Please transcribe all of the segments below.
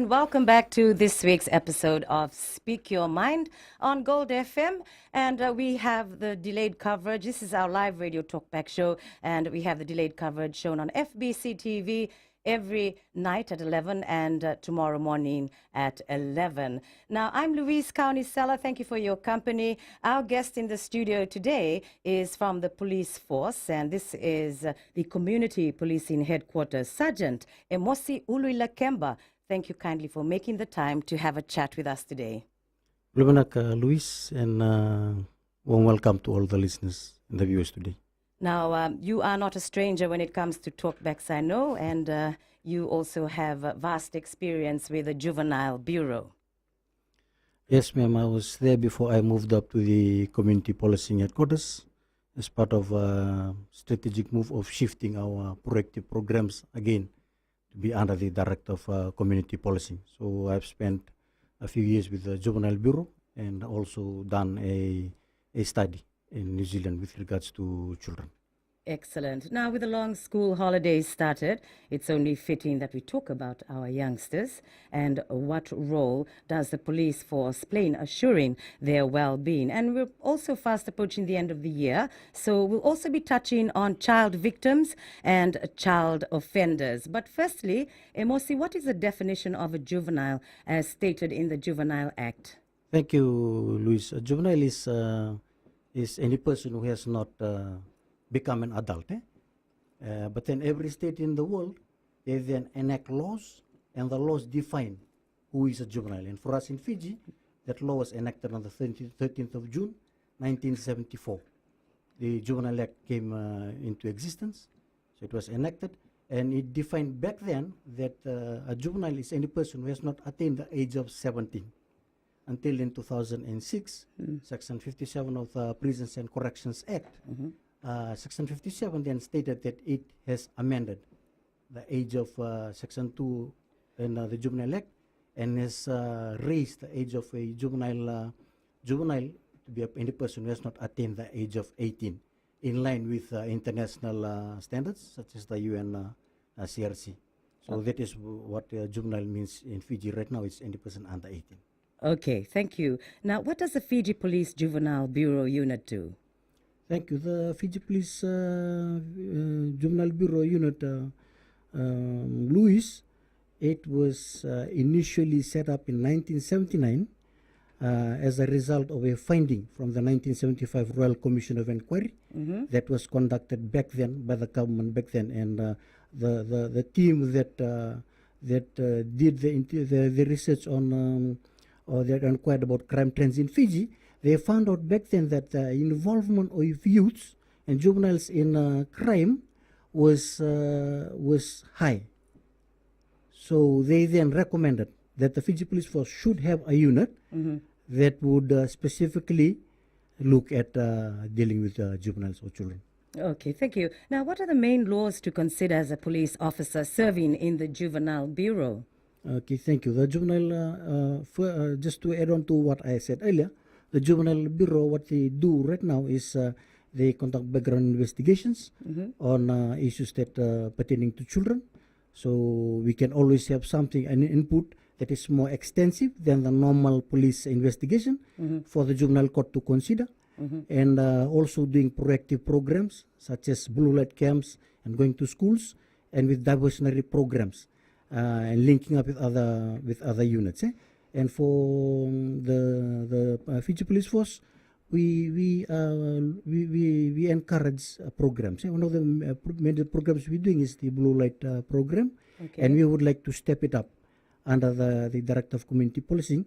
welcome back to this week's episode of Speak Your Mind on Gold FM. And we have the delayed coverage. This is our live radio talkback show, and we have the delayed coverage shown on FBC TV every night at 11 and tomorrow morning at 11. Now, I'm Louise Kaunisela. Thank you for your company. Our guest in the studio today is from the police force, and this is the Community Policing Headquarters, Sergeant Emosi Uluilakemba. Thank you kindly for making the time to have a chat with us today. Luis, and warm welcome to all the listeners and the viewers today. Now, you are not a stranger when it comes to talkbacks, I know, and you also have vast experience with the Juvenile Bureau. Yes, ma'am. I was there before I moved up to the Community Policing Headquarters as part of a strategic move of shifting our proactive programs again to be under the Director of Community Policing. So I've spent a few years with the Juvenile Bureau and also done a study in New Zealand with regards to children. Excellent. Now, with the long school holidays started, it's only fitting that we talk about our youngsters and what role does the police force play in assuring their well-being. And we're also fast approaching the end of the year, so we'll also be touching on child victims and child offenders. But firstly, Emosi, what is the definition of a juvenile as stated in the Juvenile Act? Thank you, Luis. A juvenile is any person who has not become an adult. But then every state in the world, they then enact laws, and the laws define who is a juvenile. And for us in Fiji, that law was enacted on the 13th of June, 1974. The Juvenile Act came into existence, so it was enacted, and it defined back then that a juvenile is any person who has not attained the age of 17. Until in 2006, Section 57 of the Prisons and Corrections Act, Section 57 then stated that it has amended the age of Section 2 in the Juvenile Act and has raised the age of a juvenile to be any person who has not attained the age of 18, in line with international standards such as the UN CRC. So that is what juvenile means in Fiji right now. It's any person under 18. Okay, thank you. Now, what does the Fiji Police Juvenile Bureau Unit do? Thank you. The Fiji Police Juvenile Bureau Unit, Louis, it was initially set up in 1979 as a result of a finding from the 1975 Royal Commission of Inquiry that was conducted back then by the government back then, and the team that did the research on or that inquired about crime trends in Fiji, they found out back then that the involvement of youths and juveniles in crime was high. So they then recommended that the Fiji Police Force should have a unit that would specifically look at dealing with juveniles or children. Okay, thank you. Now, what are the main laws to consider as a police officer serving in the Juvenile Bureau? Okay, thank you. The Juvenile, just to add on to what I said earlier, the Juvenile Bureau, what they do right now is they conduct background investigations on issues that pertaining to children. So we can always have something, an input that is more extensive than the normal police investigation for the juvenile court to consider. And also doing proactive programs such as blue light camps and going to schools, and with diversionary programs. And linking up with other units, and for the Fiji Police Force, we encourage programs. One of the major programs we're doing is the blue light program, and we would like to step it up under the Director of Community Policing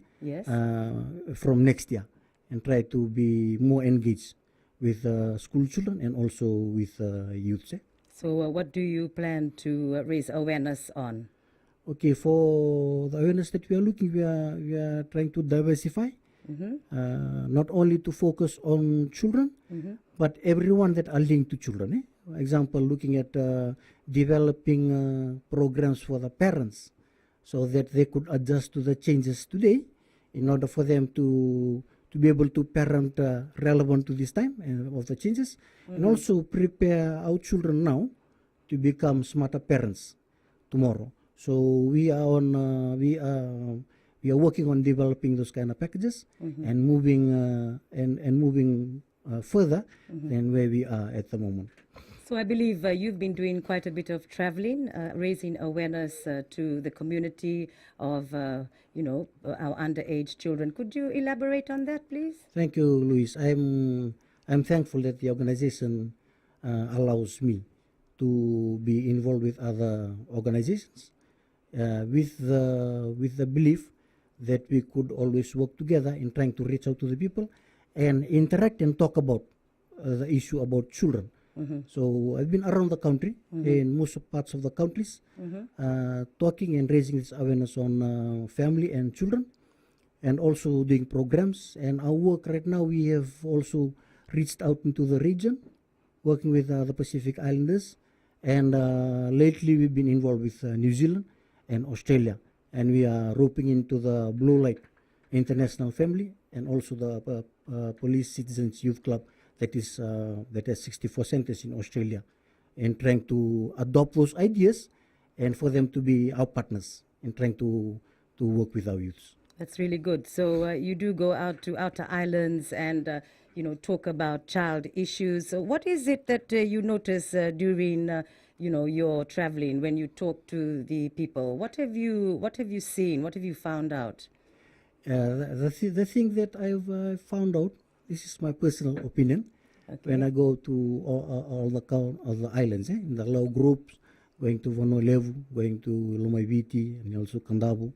from next year, and try to be more engaged with school children and also with youths. So what do you plan to raise awareness on? Okay, for the awareness that we are looking, we are trying to diversify, not only to focus on children, but everyone that are linked to children. For example, looking at developing programs for the parents, so that they could adjust to the changes today, in order for them to be able to parent relevant to this time of the changes, and also prepare our children now to become smarter parents tomorrow. So we are on we are working on developing those kind of packages and moving further than where we are at the moment. So I believe you've been doing quite a bit of traveling, raising awareness to the community of, our underage children. Could you elaborate on that, please? Thank you, Luis. I'm thankful that the organization allows me to be involved with other organizations with the belief that we could always work together in trying to reach out to the people and interact and talk about the issue about children. So I've been around the country in most parts of the countries, talking and raising this awareness on family and children, and also doing programs. And our work right now, we have also reached out into the region, working with the Pacific Islanders, and lately we've been involved with New Zealand and Australia, and we are roping into the Blue Light International Family and also the Police Citizens Youth Club that has 64 centers in Australia, and trying to adopt those ideas and for them to be our partners in trying to work with our youths. That's really good. So you do go out to outer islands and talk about child issues. So what is it that you notice during your traveling when you talk to the people? What have you seen? What have you found out? The thing that I've found out, this is my personal opinion, when I go to all the islands, in the low groups, going to Vanuatu, going to Lomaiviti, and also Kandavu,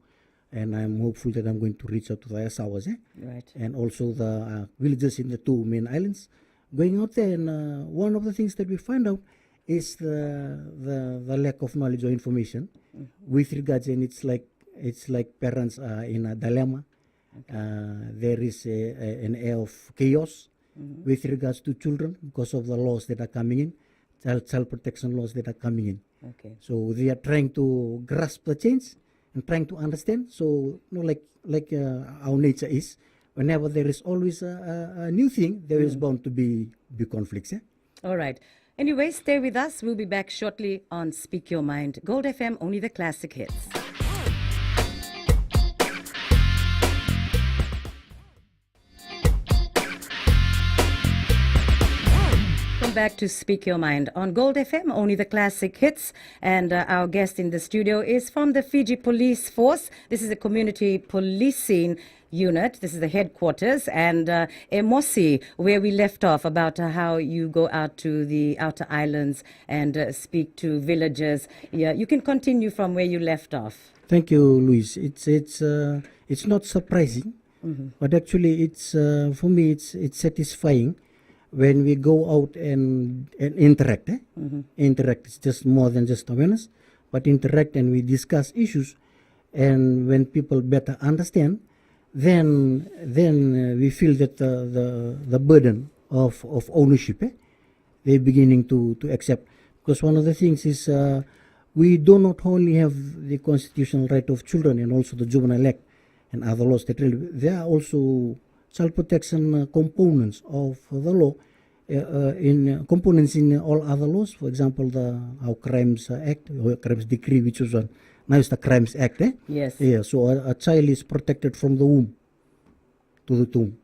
and I'm hopeful that I'm going to reach out to the Asawas, Right. and also the villages in the two main islands. Going out there, and one of the things that we find out is the lack of knowledge or information with regards, and it's like parents are in a dilemma. There is an air of chaos with regards to children because of the laws that are coming in, child protection laws that are coming in. Okay. So they are trying to grasp the change and trying to understand. So like our nature is, whenever there is always a new thing, there is bound to be conflicts. All right. Anyway, stay with us. We'll be back shortly on Speak Your Mind. Gold FM, only the classic hits. Back to Speak Your Mind on Gold FM, only the classic hits. And our guest in the studio is from the Fiji Police Force. This is a community policing unit. This is the headquarters. And Emosi, where we left off about how you go out to the outer islands and speak to villagers. Yeah, you can continue from where you left off. Thank you, Luis. It's not surprising, but actually it's for me it's satisfying when we go out and interact. Interact is just more than just awareness, but interact and we discuss issues, and when people better understand, then we feel that the burden of ownership they're beginning to accept. Because one of the things is we do not only have the constitutional right of children and also the Juvenile Act and other laws that really, there are also child protection components of the law, in components in all other laws. For example, our Crimes Act, or Crimes Decree, which was now it's the Crimes Act. Yes. Yeah. So a child is protected from the womb to the tomb.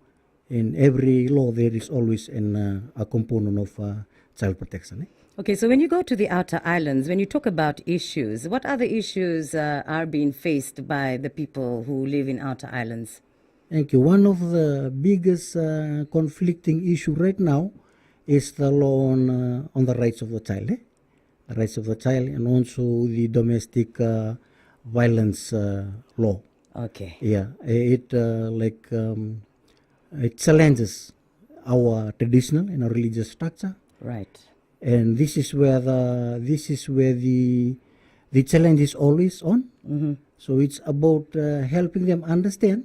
In every law, there is always a component of child protection. Okay, so when you go to the outer islands, when you talk about issues, what other issues are being faced by the people who live in outer islands? Thank you. One of the biggest conflicting issue right now is the law on the rights of the child, the rights of the child, and also the domestic violence law. Okay. Yeah, it challenges our traditional and our religious structure, Right. and this is where the challenge is always on. So it's about helping them understand,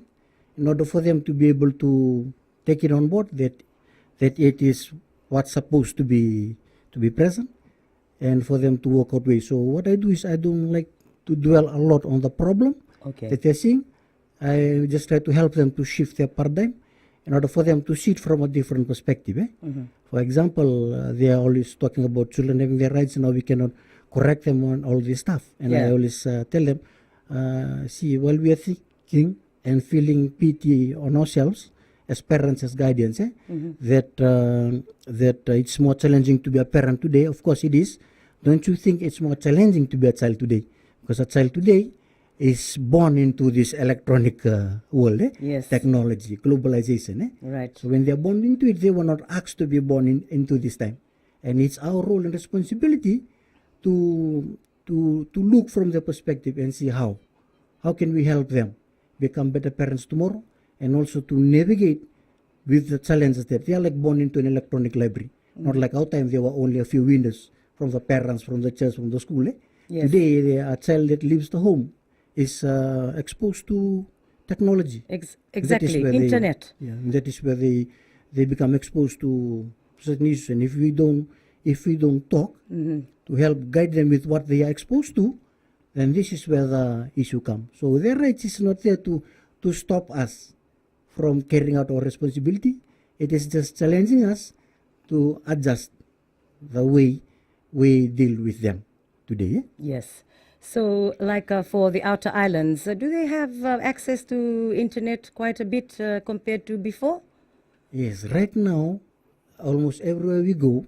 in order for them to be able to take it on board, that it is what's supposed to be present, and for them to work out ways. So what I do is I don't like to dwell a lot on the problem that they're seeing. I just try to help them to shift their paradigm in order for them to see it from a different perspective. For example, they are always talking about children having their rights, and now we cannot correct them on all this stuff. And I Yeah. always tell them, see, while we are thinking and feeling pity on ourselves as parents, as guardians, that it's more challenging to be a parent today. Of course, it is. Don't you think it's more challenging to be a child today? Because a child today is born into this electronic world, Yes. technology, globalization. Right. So when they are born into it, they were not asked to be born into this time, and it's our role and responsibility to look from their perspective and see how can we help them become better parents tomorrow, and also to navigate with the challenges that they are like born into an electronic library. Not like our time, there were only a few windows from the parents, from the church, from the school. Yes. Today, a child that leaves the home is exposed to technology. Exactly. Internet. That is where they become exposed to certain issues. And if we don't talk to help guide them with what they are exposed to, then this is where the issue comes. So their rights is not there to stop us from carrying out our responsibility. It is just challenging us to adjust the way we deal with them today. Yes. So, like for the outer islands, do they have access to internet quite a bit compared to before? Yes, right now, almost everywhere we go,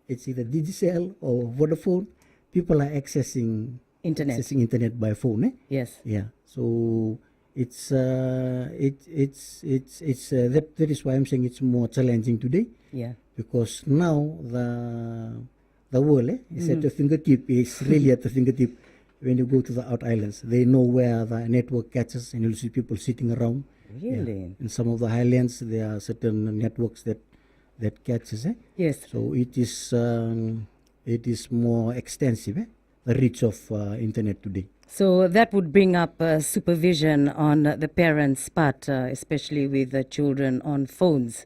it's either Digicel or Vodafone. People are accessing internet by phone. Yes. Yeah. So it's that is why I'm saying it's more challenging today. Yeah. Because now the world is at your fingertip. It's really at the fingertip. When you go to the out islands, they know where the network catches, and you'll see people sitting around. Really? Yeah. In some of the highlands, there are certain networks that catches. Yes. So it is more extensive. The reach of internet today. So that would bring up supervision on the parents' part, especially with the children on phones.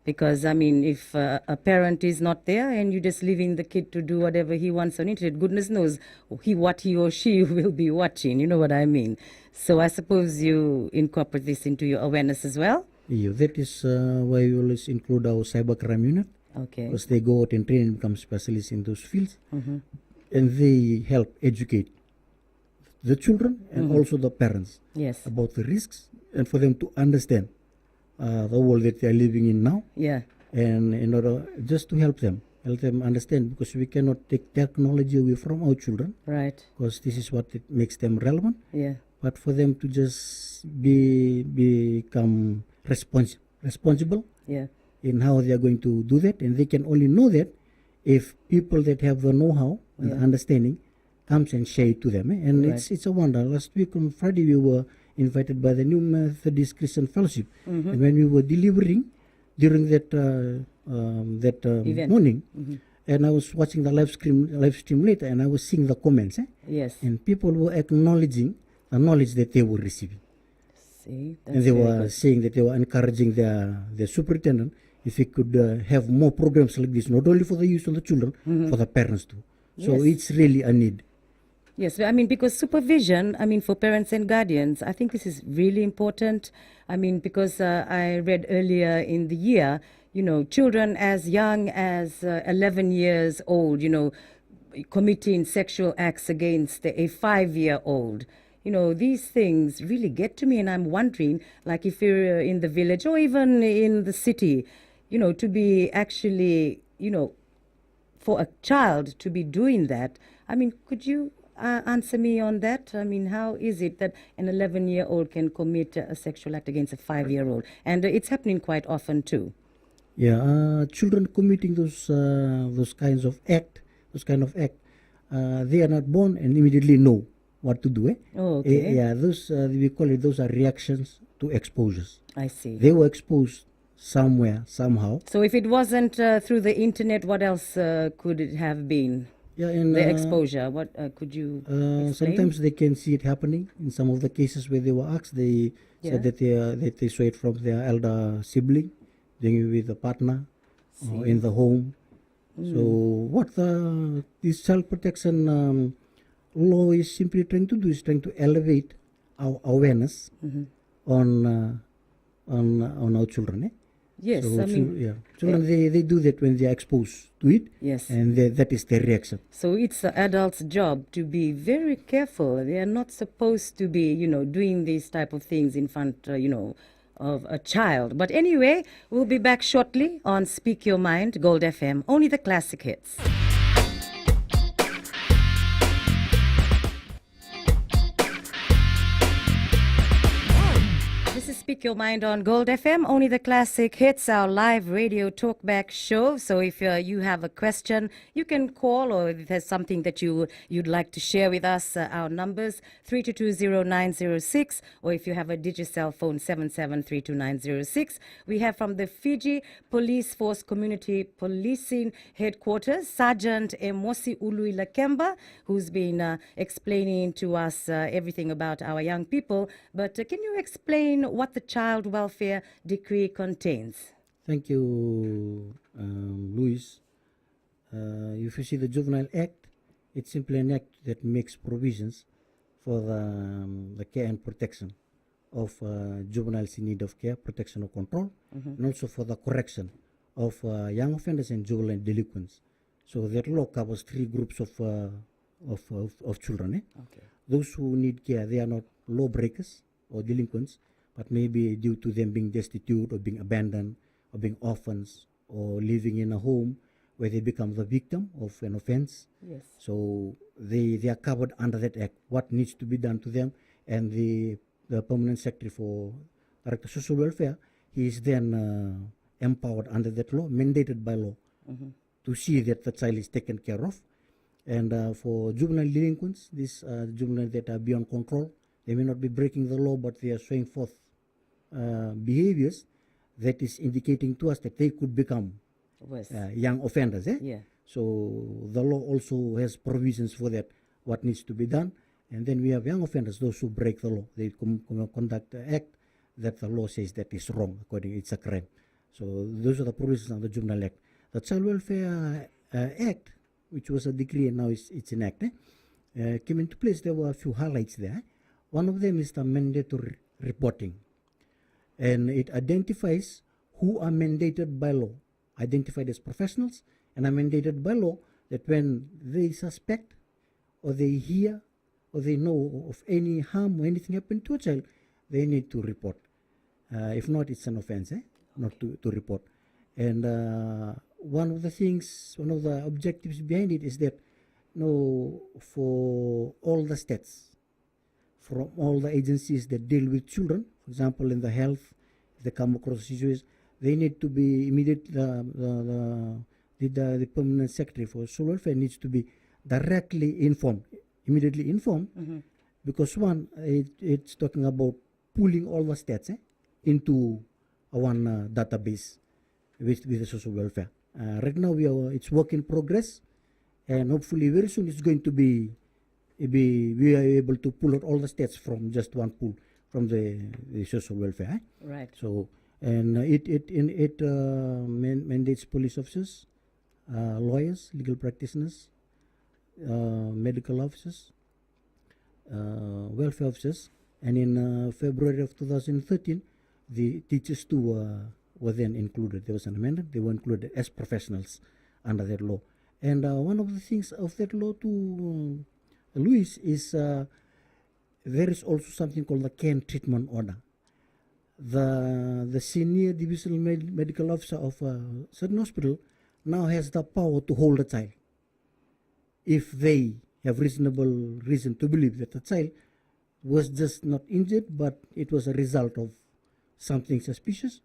Because, I mean, if a parent is not there and you're just leaving the kid to do whatever he wants on internet, goodness knows what he or she will be watching. You know what I mean? So I suppose you incorporate this into your awareness as well? Yeah, that is why we always include our cybercrime unit. Okay. Because they go out and train and become specialists in those fields. And they help educate the children and also the parents about the risks, and for them to understand the world that they are living in now. Yeah. And in order just to help them understand, because we cannot take technology away from our children. Right. Because this is what it makes them relevant. Yeah. But for them to just become responsible Yeah. in how they are going to do that, and they can only know that if people that have the know-how and the understanding comes and share it to them. And it's a wonder. Last week on Friday, we were invited by the New Methodist Christian Fellowship, and when we were delivering during that morning, and I was watching the live stream later, and I was seeing the comments, Yes. and people were acknowledging the knowledge that they were receiving. See, that's And they very were good. saying that they were encouraging their superintendent if he could have more programs like this, not only for the youth and the children, for the parents too. So Yes. it's really a need. Yes, I mean, because supervision, I mean, for parents and guardians, I think this is really important. I mean, because I read earlier in the year, you know, children as young as 11 years old, you know, committing sexual acts against a 5-year-old. You know, these things really get to me, and I'm wondering, like, if you're in the village or even in the city, you know, to be actually, you know, for a child to be doing that. I mean, could you answer me on that? I mean, how is it that an 11-year-old can commit a sexual act against a 5-year-old? And it's happening quite often too. Yeah, children committing those kind of act, they are not born and immediately know what to do. Oh, okay. Yeah, those we call it. Those are reactions to exposures. I see. They were exposed somewhere, somehow. So if it wasn't through the internet, what else could it have been? Yeah, and The exposure. What could you explain? sometimes they can see it happening. In some of the cases where they were asked, they said that they saw it from their elder sibling, doing it with a partner, or in the home. So what this child protection law is simply trying to do is trying to elevate our awareness on our children. Yes, So I mean, yeah, children they do that when they are exposed to it, yes. and that is their reaction. So it's the adult's job to be very careful. They are not supposed to be, doing these type of things in front, of a child. But anyway, we'll be back shortly on Speak Your Mind, Gold FM, only the classic hits. This is Speak Your Mind on Gold FM, only the classic hits, our live radio talkback show. So if you have a question, you can call, or if there's something that you'd like to share with us, our numbers 3220906, or if you have a Digicel phone 77320906. We have from the Fiji Police Force Community Policing Headquarters, Sergeant Emosi Lakemba, who's been explaining to us everything about our young people. But can you explain what the Child Welfare Decree contains? Thank you, Luis. If you see the Juvenile Act, it's simply an act that makes provisions for the care and protection of juveniles in need of care, protection or control, and also for the correction of young offenders and juvenile delinquents. So that law covers three groups of children. Okay. Those who need care, they are not lawbreakers or delinquents, but maybe due to them being destitute or being abandoned or being orphans or living in a home where they become the victim of an offense. Yes. So they are covered under that act. What needs to be done to them, and the permanent secretary for Director of Social Welfare, he is then empowered under that law, mandated by law, to see that the child is taken care of. And for juvenile delinquents, these juveniles that are beyond control, they may not be breaking the law, but they are showing forth behaviors that is indicating to us that they could become young offenders. Yeah. So the law also has provisions for that, what needs to be done. And then we have young offenders, those who break the law. They conduct an act that the law says that is wrong, according it's a crime. So those are the provisions of the Juvenile Act. The Child Welfare Act, which was a decree and now it's an act, came into place. There were a few highlights there. One of them is the mandatory reporting. And it identifies who are mandated by law, identified as professionals, and are mandated by law that when they suspect or they hear or they know of any harm or anything happened to a child, they need to report. If not, it's an offense, not to report. And one of the objectives behind it is that, for all the states, from all the agencies that deal with children, for example, in the health, if they come across issues, they need to be immediately, the permanent secretary for social welfare needs to be immediately informed, because one, it's talking about pulling all the stats into one database with the social welfare. Right now, it's work in progress, and hopefully very soon it's going to be we are able to pull out all the stats from just one pool from the social welfare. Right. So, and it mandates police officers, lawyers, legal practitioners, medical officers, welfare officers, and in February of 2013, the teachers too were then included. There was an amendment; they were included as professionals under that law. And one of the things of that law too, Luis, is there is also something called the care and treatment order. The senior divisional medical officer of a certain hospital now has the power to hold a child if they have reasonable reason to believe that the child was just not injured, but it was a result of something suspicious.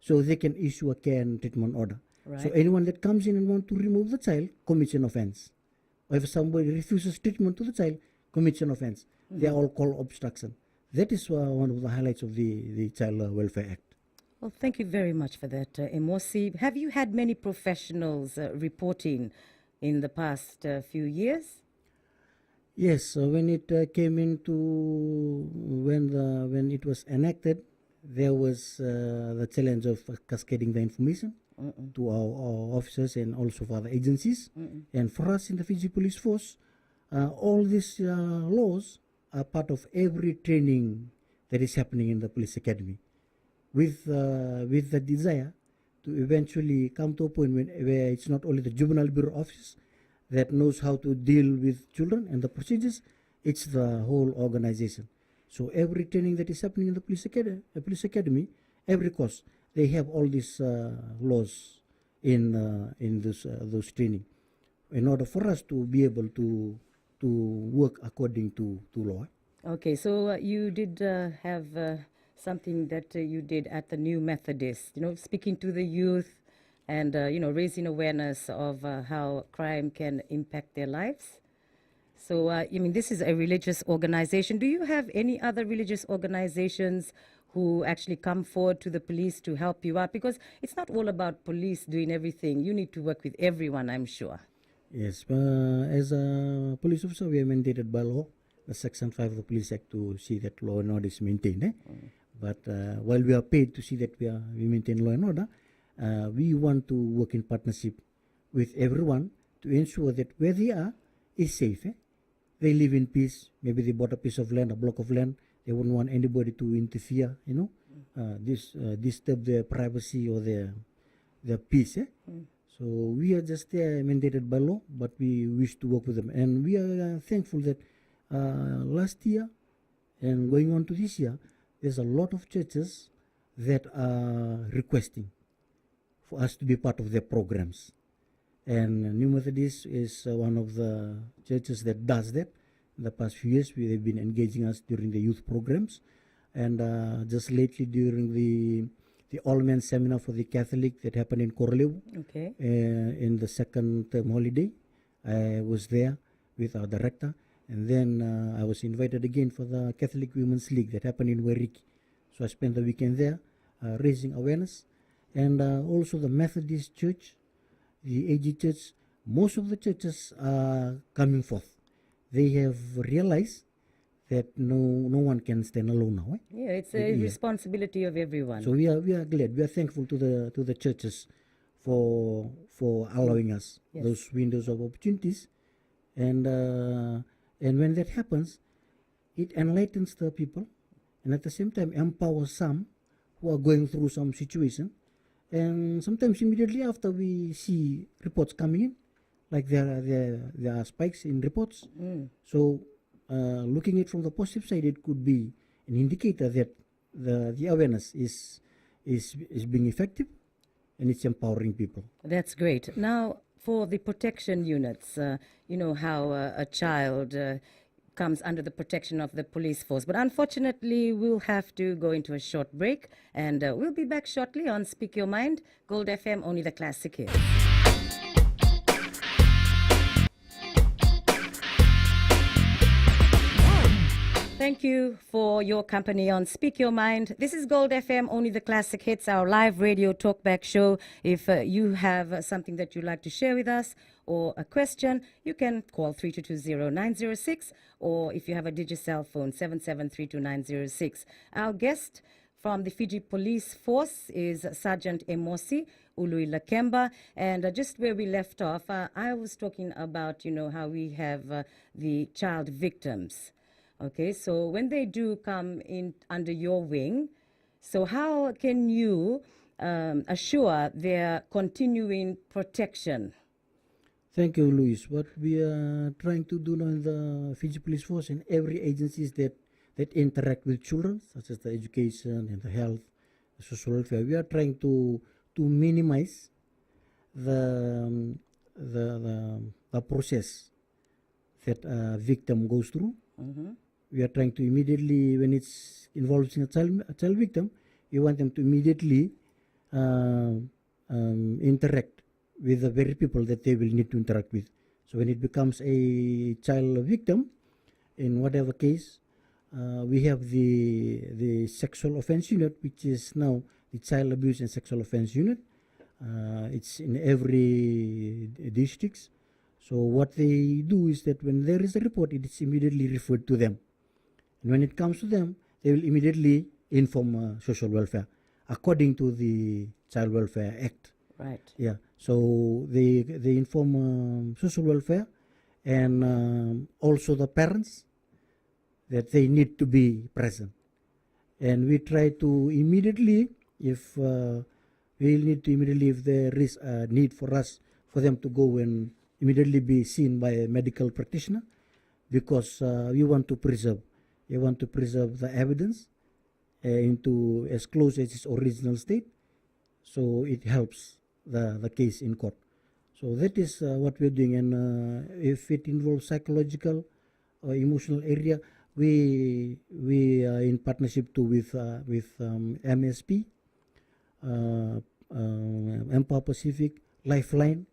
So they can issue a care and treatment order. Right. So anyone that comes in and wants to remove the child commits an offense. Or if somebody refuses treatment to the child, commits an offense. They are all called obstruction. That is one of the highlights of the Child Welfare Act. Well, thank you very much for that, Emosi. Have you had many professionals reporting in the past few years? Yes, when it came into when it was enacted, there was the challenge of cascading the information to our officers and also for the agencies. And for us in the Fiji Police Force, all these laws are part of every training that is happening in the police academy, with the desire to eventually come to a point where it's not only the juvenile bureau office that knows how to deal with children and the procedures, it's the whole organization. So every training that is happening in the police academy, every course, they have all these laws in those training, in order for us to be able to work according to law. Okay, so you did have something that you did at the New Methodist, speaking to the youth and, raising awareness of how crime can impact their lives. So, this is a religious organization. Do you have any other religious organizations who actually come forward to the police to help you out? Because it's not all about police doing everything. You need to work with everyone, I'm sure. Yes, as a police officer, we are mandated by law, the Section 5 of the Police Act, to see that law and order is maintained. But while we are paid to see that we maintain law and order, we want to work in partnership with everyone to ensure that where they are is safe. They live in peace. Maybe they bought a piece of land, a block of land. They wouldn't want anybody to interfere, disturb their privacy or their peace. So we are just mandated by law, but we wish to work with them. And we are thankful that last year and going on to this year, there's a lot of churches that are requesting for us to be part of their programs. And New Methodist is one of the churches that does that. In the past few years, they've been engaging us during the youth programs. And just lately during the all-men seminar for the Catholic that happened in Korlew, Okay. in the second term holiday, I was there with our director. And then I was invited again for the Catholic Women's League that happened in Werrikee. So I spent the weekend there raising awareness. And also the Methodist Church, the AG Church, most of the churches are coming forth. They have realized that no one can stand alone now. Yeah, it's a responsibility of everyone. So we are glad, we are thankful to the churches for allowing us those windows of opportunities, and when that happens, it enlightens the people, and at the same time empowers some who are going through some situation. And sometimes immediately after we see reports coming in, like there are spikes in reports. So looking at it from the positive side, it could be an indicator that the awareness is being effective, and it's empowering people. That's great. Now, for the protection units, how a child comes under the protection of the police force. But unfortunately, we'll have to go into a short break, and we'll be back shortly on Speak Your Mind, Gold FM, only the classic hits. Thank you for your company on Speak Your Mind. This is Gold FM, only the classic hits, our live radio talkback show. If you have something that you'd like to share with us or a question, you can call 3220906, or if you have a Digicel phone, 77320906. Our guest from the Fiji Police Force is Sergeant Emosi Ului Lakemba, and just where we left off, I was talking about, how we have the child victims. Okay, so when they do come in under your wing, so how can you assure their continuing protection? Thank you, Luis. What we are trying to do now in the Fiji Police Force and every agencies that interact with children, such as the education and the health, the social welfare, we are trying to minimize the process that a victim goes through. We are trying to immediately, when it's involving a child victim, we want them to immediately interact with the very people that they will need to interact with. So when it becomes a child victim, in whatever case, we have the sexual offense unit, which is now the child abuse and sexual offense unit. It's in every districts. So what they do is that when there is a report, it is immediately referred to them. And when it comes to them, they will immediately inform social welfare according to the Child Welfare Act. Right. Yeah. So they inform social welfare and also the parents that they need to be present. And we try to immediately, if we need to immediately, if there is a need for us, for them to go and immediately be seen by a medical practitioner, because we want to preserve the evidence into as close as its original state, so it helps the case in court. So that is what we're doing, and if it involves psychological or emotional area, we are in partnership too with MSP, Empower Pacific, Lifeline.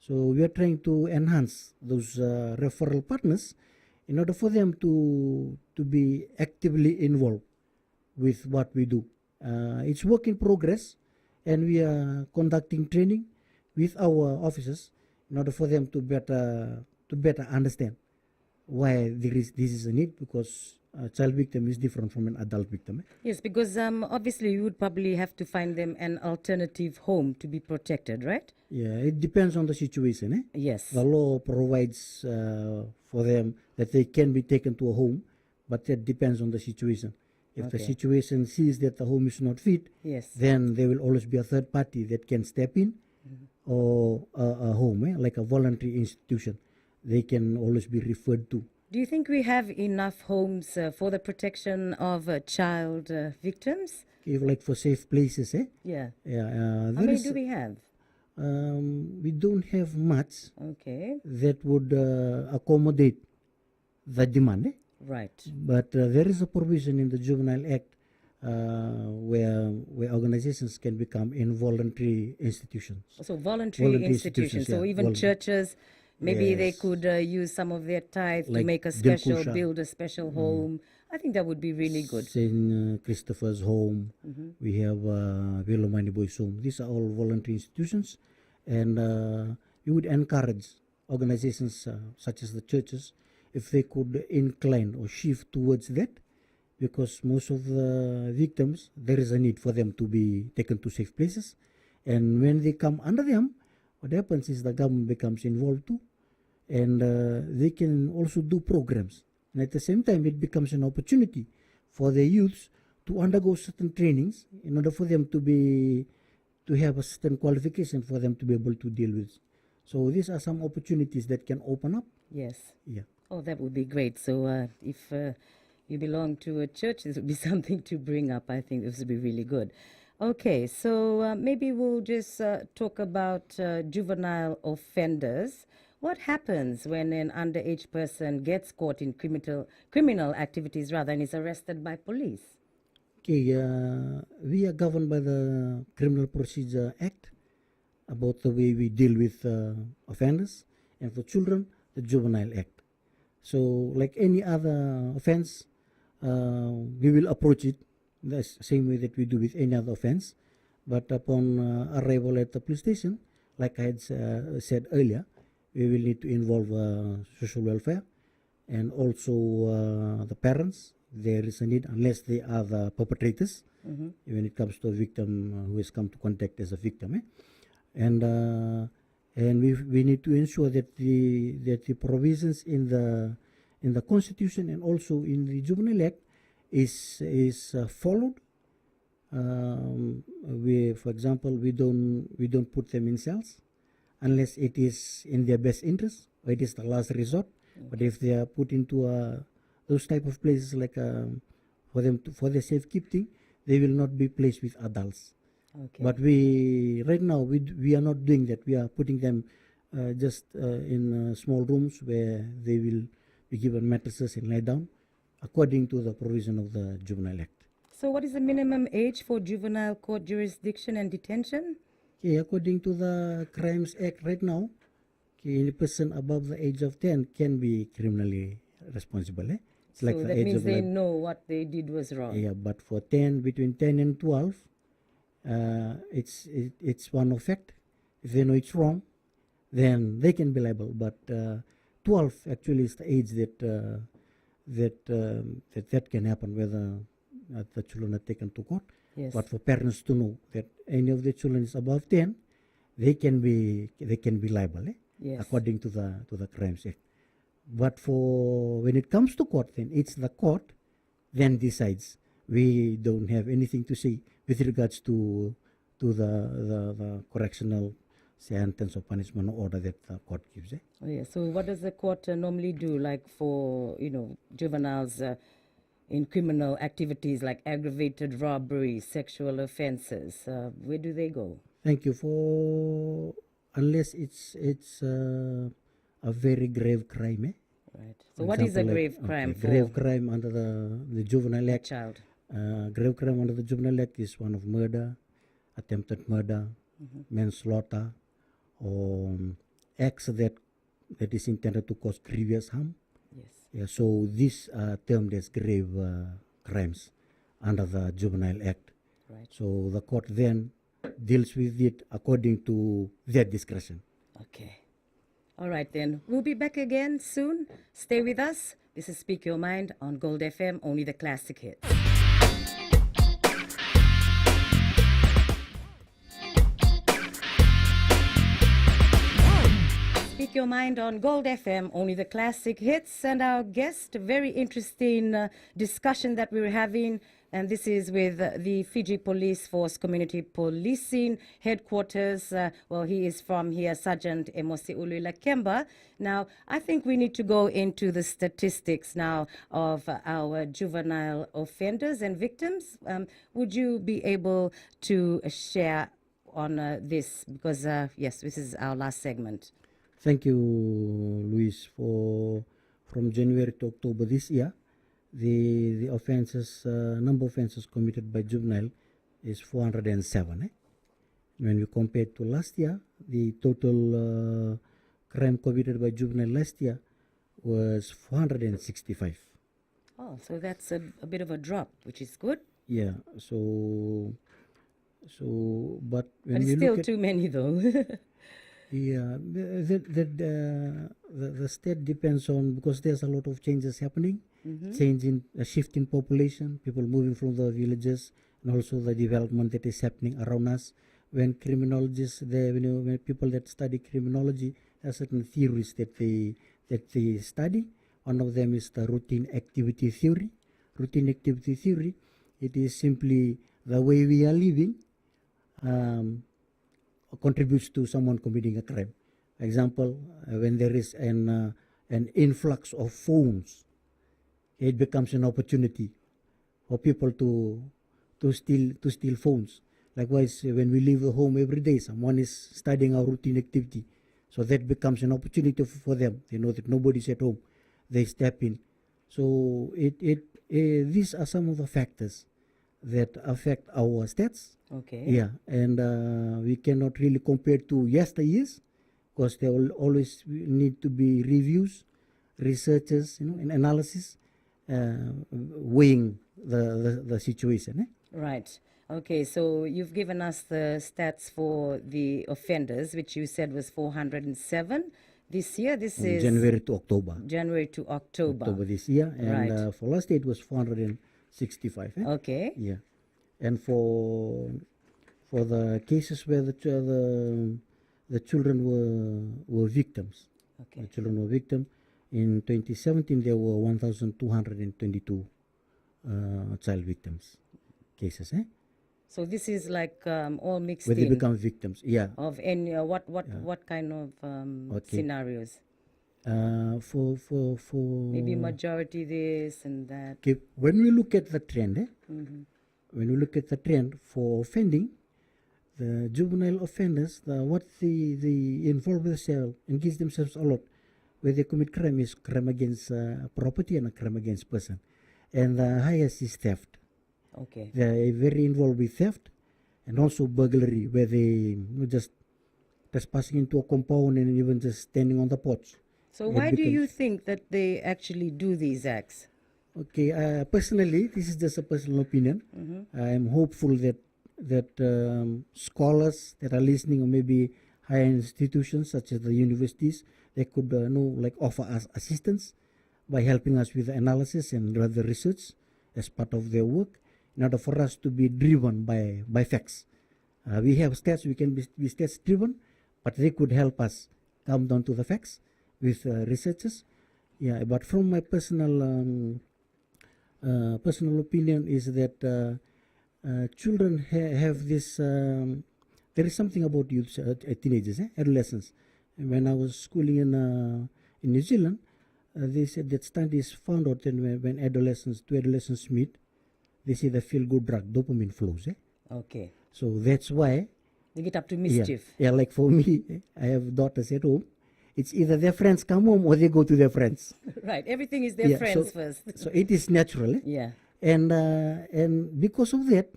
So we are trying to enhance those referral partners in order for them to be actively involved with what we do. It's work in progress, and we are conducting training with our officers in order for them to better understand why this is a need, because a child victim is different from an adult victim. Yes, because obviously you would probably have to find them an alternative home to be protected, right? Yeah, it depends on the situation. Yes. The law provides for them that they can be taken to a home, but that depends on the situation. If the Okay. situation sees that the home is not fit, Yes. then there will always be a third party that can step in, or a home, like a voluntary institution. They can always be referred to. Do you think we have enough homes for the protection of child victims? If like for safe places, Yeah. yeah, How there many is. do we have? We don't have much Okay. that would accommodate the demand, Right. but there is a provision in the Juvenile Act where organizations can become involuntary institutions. So voluntary Voluntary institutions. institutions, So yeah. even churches, maybe they Yes. could use some of their tithe to Like make a special, Dilkusha. build a special home. I think that would be really good. Saint Christopher's Home. We have Vilomani Boys Home. These are all voluntary institutions, and we would encourage organizations such as the churches, if they could incline or shift towards that, because most of the victims, there is a need for them to be taken to safe places, and when they come under them, what happens is the government becomes involved too, and they can also do programs, and at the same time it becomes an opportunity for the youths to undergo certain trainings in order for them to have a certain qualification for them to be able to deal with. So these are some opportunities that can open up. Yes. Yeah. Oh, that would be great. So if you belong to a church, this would be something to bring up. I think this would be really good. Okay, so maybe we'll just talk about juvenile offenders. What happens when an underage person gets caught in criminal activities rather and is arrested by police? Okay, we are governed by the Criminal Procedure Act about the way we deal with offenders, and for children, the Juvenile Act. So, like any other offense, we will approach it the same way that we do with any other offense. But upon arrival at the police station, like I had said earlier, we will need to involve social welfare and also the parents. There is a need, unless they are the perpetrators, when it comes to a victim who has come to contact as a victim. And we need to ensure that the provisions in the Constitution and also in the Juvenile Act is followed. For example, we don't put them in cells unless it is in their best interest or it is the last resort. But if they are put into those type of places, like for their safekeeping, they will not be placed with adults. Okay. But right now we are not doing that. We are putting them just in small rooms where they will be given mattresses and lie down, according to the provision of the Juvenile Act. So what is the minimum age for juvenile court jurisdiction and detention? Okay, according to the Crimes Act right now, okay, any person above the age of 10 can be criminally responsible. It's like So the that age means of they know what they did was wrong. Yeah, but for between 10 and 12, it's one effect. If they know it's wrong, then they can be liable. But 12 actually is the age that can happen, whether the children are taken to court. Yes. But for parents to know that any of the children is above 10, they can be liable, Yes. according to the Crimes Act. But for when it comes to court, then it's the court then decides. We don't have anything to say with regards to to the correctional sentence or punishment order that the court gives. Oh, yeah. So what does the court normally do, like for, juveniles in criminal activities like aggravated robbery, sexual offenses? Where do they go? Thank you. For unless it's a very grave crime, Right. For So what is a example, like grave crime for grave crime under the Juvenile a Act. child? Grave crime under the Juvenile Act is one of murder, attempted murder, manslaughter, or acts that is intended to cause grievous harm. Yes. Yeah, so these are termed as grave crimes under the Juvenile Act. Right. So the court then deals with it according to their discretion. Okay. All right, then. We'll be back again soon. Stay with us. This is Speak Your Mind on Gold FM, only the classic hits. Speak Your Mind on Gold FM, only the classic hits. And our guest, a very interesting discussion that we were having. And this is with the Fiji Police Force Community Policing Headquarters. Well, he is from here, Sergeant Emosi Kemba. Now, I think we need to go into the statistics now of our juvenile offenders and victims. Would you be able to share on this? Because, yes, this is our last segment. Thank you, Luis. From January to October this year, the offenses number of offenses committed by juvenile is 407. When you compare to last year, the total crime committed by juvenile last year was 465. Oh, so that's a bit of a drop, which is good. Yeah. So but when But it's we still look at too many, though. yeah, the state depends on, because there's a lot of changes happening, change in a shift in population, people moving from the villages, and also the development that is happening around us. When criminologists, when people that study criminology, have certain theories that they study. One of them is the routine activity theory. Routine activity theory, it is simply the way we are living. Contributes to someone committing a crime. For example, when there is an influx of phones, it becomes an opportunity for people to steal phones. Likewise, when we leave the home every day, someone is studying our routine activity, so that becomes an opportunity for them. They know that nobody's at home, they step in. So these are some of the factors that affect our stats. Okay. Yeah, and we cannot really compare to yesteryears, because there will always need to be reviews, researches, and analysis, weighing the situation. Right. Okay, so you've given us the stats for the offenders, which you said was 407 this year. This is January to October. January to October. October this year, and Right. For last year it was 465. Okay. Yeah, and for the cases where the children were victims, Okay. the children were victim. In 2017, there were 1,222 child victims cases. So this is like all mixed Where they in become victims. Yeah. of any what kind of Okay. scenarios? For Maybe majority this and that. Okay, when we look at the trend, Mm-hmm. when we look at the trend for offending, the juvenile offenders, what they involve themselves, engage themselves a lot, where they commit crime is crime against property and a crime against person, and the highest is theft. Okay. They are very involved with theft, and also burglary, where they just trespassing into a compound and even just standing on the porch. So It why do you becomes- think that they actually do these acts? Okay, personally, this is just a personal opinion. I am hopeful that scholars that are listening, or maybe higher institutions such as the universities, they could offer us assistance by helping us with the analysis and the research as part of their work, in order for us to be driven by facts. We have stats, we can be stats driven, but they could help us come down to the facts with researchers. Yeah, but from my personal opinion is that children have this there is something about youth, teenagers, adolescents. When I was schooling in New Zealand, they said that studies found out that when two adolescents meet, they say the feel good drug, dopamine flows. Okay. So that's why, They get up to yeah, mischief. yeah, like for me, I have daughters at home. It's either their friends come home or they go to their friends. Right. Everything is their Yeah, friends first. so it is natural. Yeah. And because of that,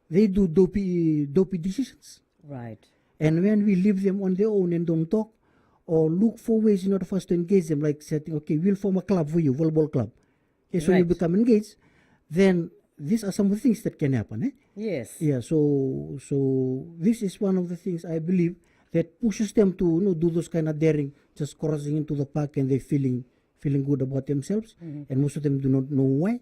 they do dopey decisions. Right. And when we leave them on their own and don't talk or look for ways in order for us to engage them, like setting, okay, we'll form a club for you, volleyball club. Okay, so you Right. become engaged, then these are some of the things that can happen. Yes. Yeah, so this is one of the things I believe that pushes them to do those kind of daring, just crossing into the park and they feeling good about themselves, and most of them do not know why.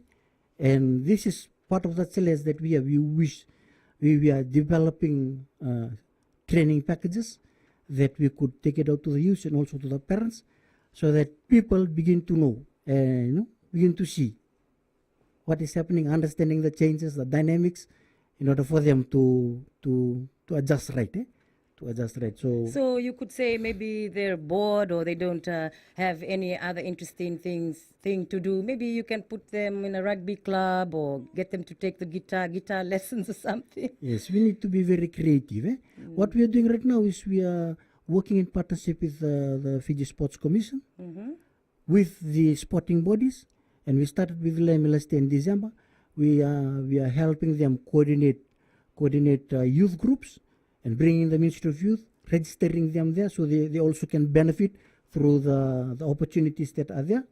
And this is part of the challenge that we have. We are developing training packages that we could take it out to the youth and also to the parents, so that people begin to know and begin to see what is happening, understanding the changes, the dynamics, in order for them to adjust right. To adjust right. So you could say maybe they're bored or they don't have any other interesting thing to do. Maybe you can put them in a rugby club or get them to take the guitar lessons or something. Yes, we need to be very creative. What we are doing right now is we are working in partnership with the Fiji Sports Commission, with the sporting bodies, and we started with Lemileste in December. We are helping them coordinate youth groups and bringing the Ministry of Youth, registering them there so they also can benefit through the opportunities that are there,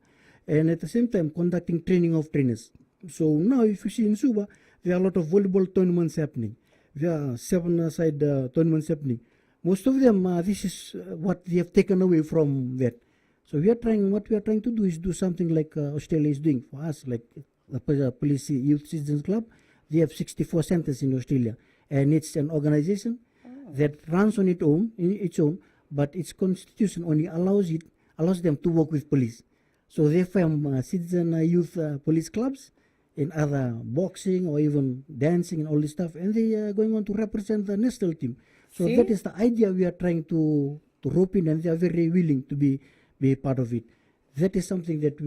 and at the same time conducting training of trainers. So now if you see in Suba, there are a lot of volleyball tournaments happening. There are 7-side tournaments happening. Most of them, this is what they have taken away from that. So what we are trying to do is do something like Australia is doing for us, like the Police Youth Citizens Club. They have 64 centers in Australia, and it's an organization that runs on its own, but its constitution only allows them to work with police. So they form citizen youth police clubs in other boxing or even dancing and all this stuff, and they are going on to represent the national team. So See? that is the idea we are trying to rope in, and they are very willing to be part of it. That is something that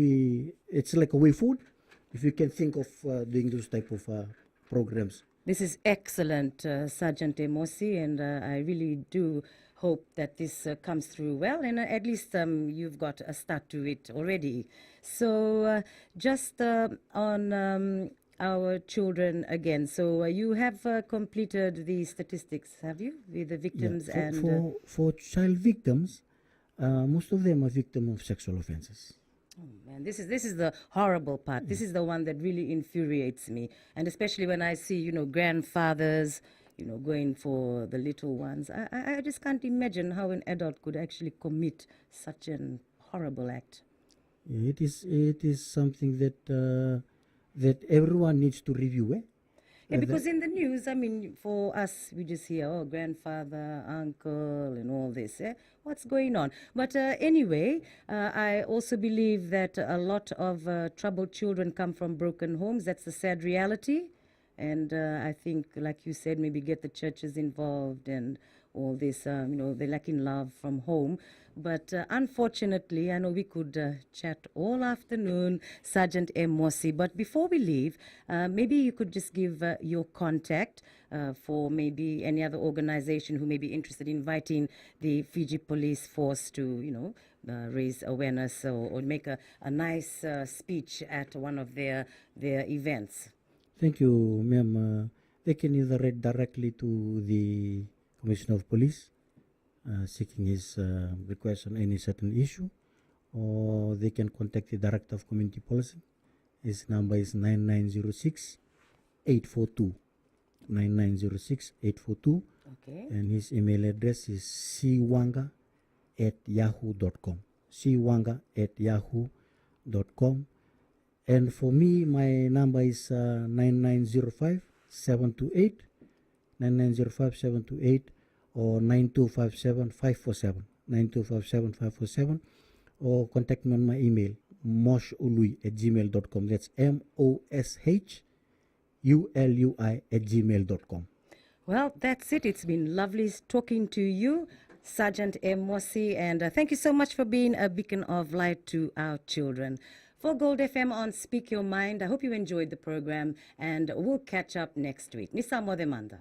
it's like a way forward if you can think of doing those type of programs. This is excellent, Sergeant Emosi, and I really do hope that this comes through well, and at least you've got a start to it already. So just on our children again, so you have completed the statistics, have you, with the victims? For child victims, most of them are victims of sexual offenses. Oh man, this is the horrible part. This is the one that really infuriates me, and especially when I see grandfathers going for the little ones. I just can't imagine how an adult could actually commit such an horrible act. Yeah, it is something that everyone needs to review. Yeah, because in the news, I mean, for us, we just hear, oh, grandfather, uncle, and all this. What's going on? But anyway, I also believe that a lot of troubled children come from broken homes. That's the sad reality. And I think, like you said, maybe get the churches involved and all this, they lack in love from home. But unfortunately, I know we could chat all afternoon, Sergeant Emosi. But before we leave, maybe you could just give your contact for maybe any other organization who may be interested in inviting the Fiji Police Force to, raise awareness or make a nice speech at one of their events. Thank you, ma'am. They can either write directly to the Commissioner of Police, seeking his request on any certain issue, or they can contact the Director of Community Policy. His number is 9906 842. 9906 842. Okay. And his email address is cwanga@yahoo.com. cwanga@yahoo.com. And for me, my number is 9905 728 9905 728 or 9257 547 9257 547, or contact me on my email moshului@gmail.com. That's MOSHULUI@gmail.com. Well, that's it. It's been lovely talking to you, Sergeant Emosi, and thank you so much for being a beacon of light to our children. For Gold FM on Speak Your Mind, I hope you enjoyed the program, and we'll catch up next week. Nisamo Demanda.